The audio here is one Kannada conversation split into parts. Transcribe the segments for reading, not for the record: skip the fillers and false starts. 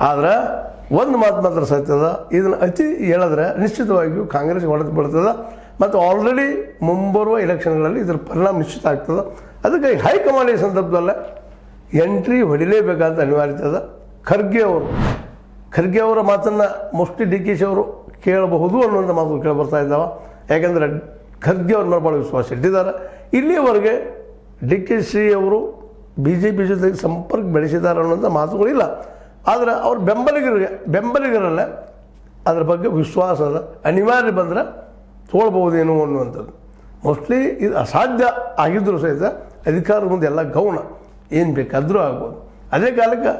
ಆದ್ರೆ ಒಂದು ಮಾತು ಮಾತ್ರ ಸತ್ಯದ, ಇದನ್ನು ಅತಿ ಹೇಳಿದ್ರೆ ನಿಶ್ಚಿತವಾಗಿಯೂ ಕಾಂಗ್ರೆಸ್ಗೆ ಹೊಡೆದು ಬೀಳ್ತದೆ ಮತ್ತು ಆಲ್ರೆಡಿ ಮುಂಬರುವ ಎಲೆಕ್ಷನ್ಗಳಲ್ಲಿ ಇದರ ಪರಿಣಾಮ ನಿಶ್ಚಿತ ಆಗ್ತದೆ. ಅದಕ್ಕೆ ಹೈಕಮಾಂಡ್ ಈ ಸಂದರ್ಭದಲ್ಲೇ ಎಂಟ್ರಿ ಹೊಡಿಲೇಬೇಕಂತ ಅನಿವಾರ್ಯತೆ ಅದ. ಖರ್ಗೆ ಅವರ ಮಾತನ್ನು ಮೋಸ್ಟ್ಲಿ ಡಿ ಕೆ ಶಿ ಅವರು ಕೇಳಬಹುದು ಅನ್ನುವಂಥ ಮಾತು ಕೇಳಿ ಬರ್ತಾ ಇದ್ದಾವೆ. ಯಾಕೆಂದರೆ ಖರ್ಗೆ ಅವ್ರ ಮೇಲೆ ಭಾಳ ವಿಶ್ವಾಸ ಇಟ್ಟಿದ್ದಾರೆ. ಇಲ್ಲಿಯವರೆಗೆ ಡಿ ಕೆ ಶಿ ಅವರು ಬಿ ಜೆ ಪಿ ಜೊತೆಗೆ ಸಂಪರ್ಕ ಬೆಳೆಸಿದ್ದಾರೆ ಅನ್ನೋಂಥ ಮಾತುಗಳಿಲ್ಲ. ಆದರೆ ಅವ್ರ ಬೆಂಬಲಿಗರಲ್ಲೇ ಅದ್ರ ಬಗ್ಗೆ ವಿಶ್ವಾಸದ ಅನಿವಾರ್ಯ ಬಂದರೆ ತೋಳ್ಬಹುದೇನು ಅನ್ನುವಂಥದ್ದು. ಮೋಸ್ಟ್ಲಿ ಇದು ಅಸಾಧ್ಯ ಆಗಿದ್ದರೂ ಸಹಿತ ಅಧಿಕಾರದ ಮುಂದೆ ಎಲ್ಲ ಗೌಣ ಏನು ಬೇಕಾದರೂ ಆಗ್ಬೋದು. ಅದೇ ಕಾಲಕ್ಕೆ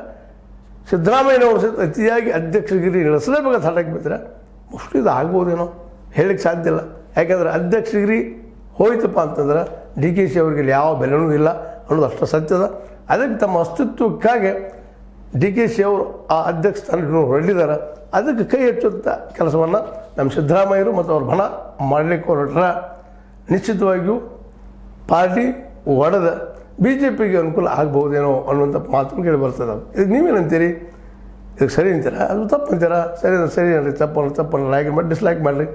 ಸಿದ್ದರಾಮಯ್ಯನವರು ಸಹಿತ ಅತಿಯಾಗಿ ಅಧ್ಯಕ್ಷಗಿರಿ ಇಳಿಸಲೇಬೇಕಾದ ಹಠಕ್ಕೆ ಬಿದ್ದರೆ ಮೋಸ್ಟ್ಲಿ ಇದು ಆಗ್ಬೋದೇನೋ ಹೇಳಲಿಕ್ಕೆ ಸಾಧ್ಯ ಇಲ್ಲ. ಯಾಕೆಂದರೆ ಅಧ್ಯಕ್ಷಗಿರಿ ಹೋಯ್ತಪ್ಪ ಅಂತಂದ್ರೆ ಡಿ ಕೆ ಶಿ ಅವರಿಗೆ ಯಾವ ಬೆಲೆನೂ ಇಲ್ಲ ಅನ್ನೋದು ಅಷ್ಟು ಸತ್ಯದ. ಅದಕ್ಕೆ ತಮ್ಮ ಅಸ್ತಿತ್ವಕ್ಕಾಗಿ ಡಿ ಕೆ ಶಿ ಅವರು ಆ ಅಧ್ಯಕ್ಷ ಸ್ಥಾನಕ್ಕೆ ಹೊರಟಿದ್ದಾರೆ. ಅದಕ್ಕೆ ಕೈ ಹೆಚ್ಚುವಂಥ ಕೆಲಸವನ್ನು ನಮ್ಮ ಸಿದ್ದರಾಮಯ್ಯರು ಮತ್ತು ಅವ್ರ ಬಣ ಮಾಡಲಿಕ್ಕೆ ಹೊರಟ್ರೆ ನಿಶ್ಚಿತವಾಗಿಯೂ ಪಾರ್ಟಿ ಒಡೆದ ಬಿ ಜೆ ಪಿಗೆ ಅನುಕೂಲ ಆಗ್ಬೋದೇನೋ ಅನ್ನುವಂಥ ಮಾತನ್ನು ಕೇಳಿ ಬರ್ತದೆ. ಇದಕ್ಕೆ ನೀವೇನಂತೀರಿ? ಇದಕ್ಕೆ ಸರಿ ಅಂತೀರಾ ಅದು ತಪ್ಪು ಅಂತೀರಾ? ಸರಿ ಅನ್ರಿ, ತಪ್ಪನ್ನು ಲೈಕ್ ಮಾಡಿ ಡಿಸ್ಲೈಕ್ ಮಾಡಿರಿ.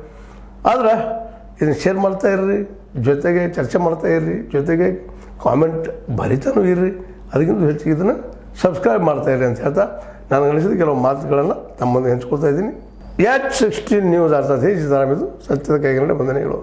ಆದ್ರೆ ಇದನ್ನು ಶೇರ್ ಮಾಡ್ತಾ ಇರ್ರಿ, ಜೊತೆಗೆ ಚರ್ಚೆ ಮಾಡ್ತಾ ಇರ್ರಿ, ಜೊತೆಗೆ ಕಾಮೆಂಟ್ ಬರಿತಾನೂ ಇರ್ರಿ. ಅದಕ್ಕಿಂತ ಹೆಚ್ಚಿಗೆ ಇದನ್ನು ಸಬ್ಸ್ಕ್ರೈಬ್ ಮಾಡ್ತಾ ಇರಿ ಅಂತ ಹೇಳ್ತಾ ನಾನು ಅನಿಸಿದ ಕೆಲವು ಮಾತುಗಳನ್ನು ತಮ್ಮೊಂದಿಗೆ ಹಂಚ್ಕೊಳ್ತಾ ಇದ್ದೀನಿ. H16 ನ್ಯೂಸ್ ಅರ್ಥಾತ್ ಸಿದ್ದರಾಮಯ್ಯದು ಸತ್ಯದ ಕೈಗನ್ನಡ ವಂದನೆಗಳು.